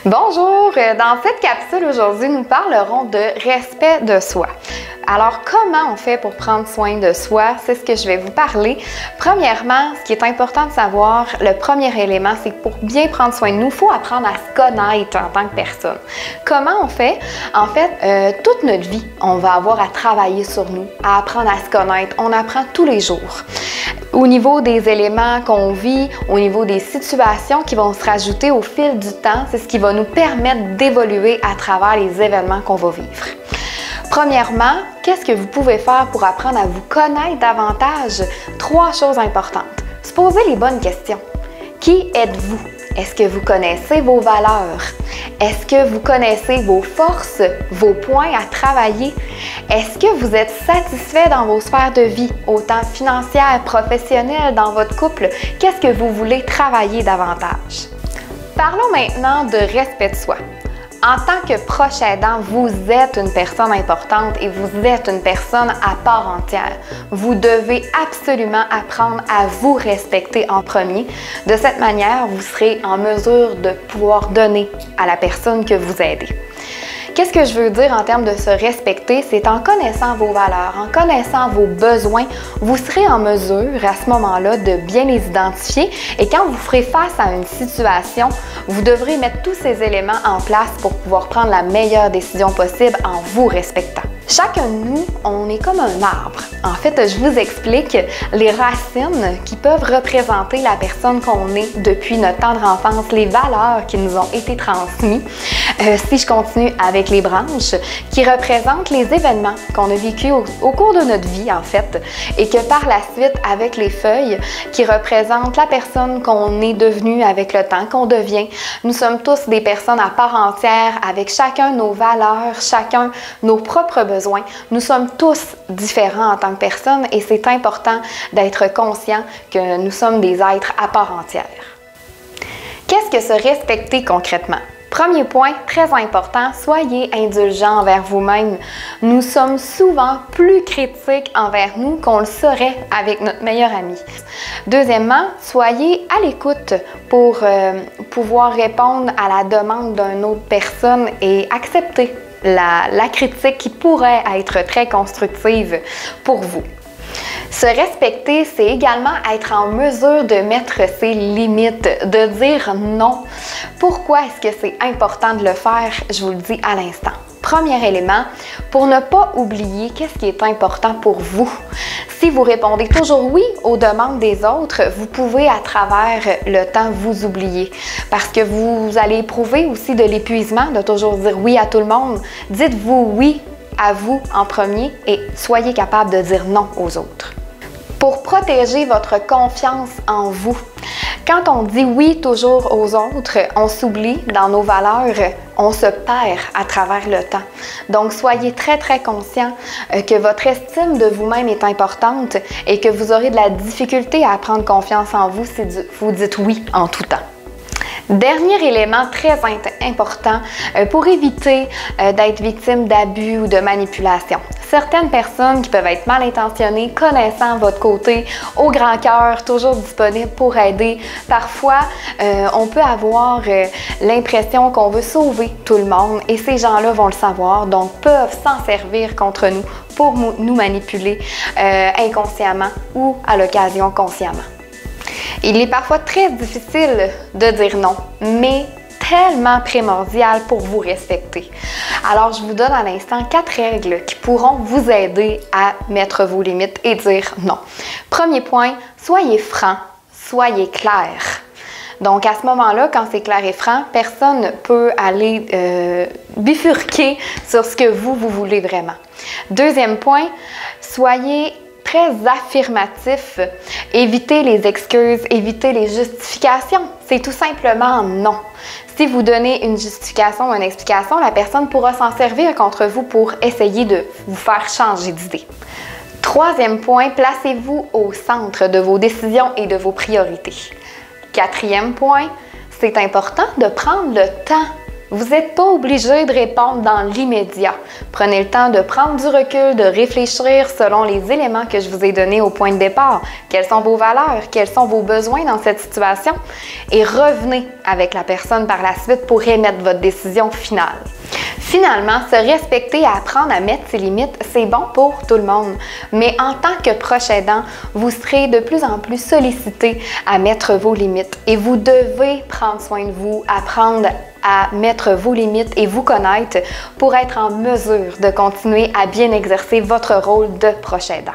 Bonjour! Dans cette capsule aujourd'hui, nous parlerons de respect de soi. Alors, comment on fait pour prendre soin de soi? C'est ce que je vais vous parler. Premièrement, ce qui est important de savoir, le premier élément, c'est que pour bien prendre soin de nous, il faut apprendre à se connaître en tant que personne. Comment on fait? En fait, toute notre vie, on va avoir à travailler sur nous, à apprendre à se connaître. On apprend tous les jours. Au niveau des éléments qu'on vit, au niveau des situations qui vont se rajouter au fil du temps, c'est ce qui va nous permettre d'évoluer à travers les événements qu'on va vivre. Premièrement, qu'est-ce que vous pouvez faire pour apprendre à vous connaître davantage? 3 choses importantes. Se poser les bonnes questions. Qui êtes-vous? Est-ce que vous connaissez vos valeurs? Est-ce que vous connaissez vos forces, vos points à travailler? Est-ce que vous êtes satisfait dans vos sphères de vie, autant financières, professionnelles, dans votre couple? Qu'est-ce que vous voulez travailler davantage? Parlons maintenant de respect de soi. En tant que proche aidant, vous êtes une personne importante et vous êtes une personne à part entière. Vous devez absolument apprendre à vous respecter en premier. De cette manière, vous serez en mesure de pouvoir donner à la personne que vous aidez. Qu'est-ce que je veux dire en termes de se respecter? C'est en connaissant vos valeurs, en connaissant vos besoins, vous serez en mesure à ce moment-là de bien les identifier et quand vous ferez face à une situation, vous devrez mettre tous ces éléments en place pour pouvoir prendre la meilleure décision possible en vous respectant. Chacun de nous, on est comme un arbre. En fait, je vous explique les racines qui peuvent représenter la personne qu'on est depuis notre tendre enfance, les valeurs qui nous ont été transmises. Si je continue avec les branches, qui représentent les événements qu'on a vécus au cours de notre vie, en fait, et que par la suite, avec les feuilles, qui représentent la personne qu'on est devenu avec le temps, qu'on devient. Nous sommes tous des personnes à part entière, avec chacun nos valeurs, chacun nos propres besoins. Nous sommes tous différents en tant que personnes et c'est important d'être conscient que nous sommes des êtres à part entière. Qu'est-ce que se respecter concrètement? Premier point, très important, soyez indulgents envers vous-même. Nous sommes souvent plus critiques envers nous qu'on le serait avec notre meilleur ami. Deuxièmement, soyez à l'écoute pour pouvoir répondre à la demande d'une autre personne et accepter la critique qui pourrait être très constructive pour vous. Se respecter, c'est également être en mesure de mettre ses limites, de dire non. Pourquoi est-ce que c'est important de le faire? Je vous le dis à l'instant. Premier élément, pour ne pas oublier qu'est-ce qui est important pour vous. Si vous répondez toujours oui aux demandes des autres, vous pouvez à travers le temps vous oublier parce que vous allez éprouver aussi de l'épuisement de toujours dire oui à tout le monde. Dites-vous oui à vous en premier et soyez capable de dire non aux autres. Pour protéger votre confiance en vous, quand on dit oui toujours aux autres, on s'oublie dans nos valeurs, on se perd à travers le temps. Donc, soyez très, très conscient que votre estime de vous-même est importante et que vous aurez de la difficulté à prendre confiance en vous si vous dites oui en tout temps. Dernier élément très important pour éviter d'être victime d'abus ou de manipulation. Certaines personnes qui peuvent être mal intentionnées, connaissant votre côté au grand cœur, toujours disponible pour aider. Parfois, on peut avoir l'impression qu'on veut sauver tout le monde et ces gens-là vont le savoir, donc peuvent s'en servir contre nous pour nous manipuler inconsciemment ou à l'occasion consciemment. Il est parfois très difficile de dire non, mais tellement primordial pour vous respecter. Alors, je vous donne à l'instant 4 règles qui pourront vous aider à mettre vos limites et dire non. Premier point, soyez franc, soyez clair. Donc, à ce moment-là, quand c'est clair et franc, personne ne peut aller bifurquer sur ce que vous voulez vraiment. Deuxième point, soyez très affirmatif. Évitez les excuses, évitez les justifications. C'est tout simplement non. Si vous donnez une justification ou une explication, la personne pourra s'en servir contre vous pour essayer de vous faire changer d'idée. Troisième point, placez-vous au centre de vos décisions et de vos priorités. Quatrième point, c'est important de prendre le temps Vous n'êtes pas obligé de répondre dans l'immédiat. Prenez le temps de prendre du recul, de réfléchir selon les éléments que je vous ai donnés au point de départ. Quelles sont vos valeurs? Quels sont vos besoins dans cette situation? Et revenez avec la personne par la suite pour émettre votre décision finale. Finalement, se respecter et apprendre à mettre ses limites, c'est bon pour tout le monde. Mais en tant que proche aidant, vous serez de plus en plus sollicité à mettre vos limites. Et vous devez prendre soin de vous, apprendre à mettre vos limites et vous connaître pour être en mesure de continuer à bien exercer votre rôle de proche aidant.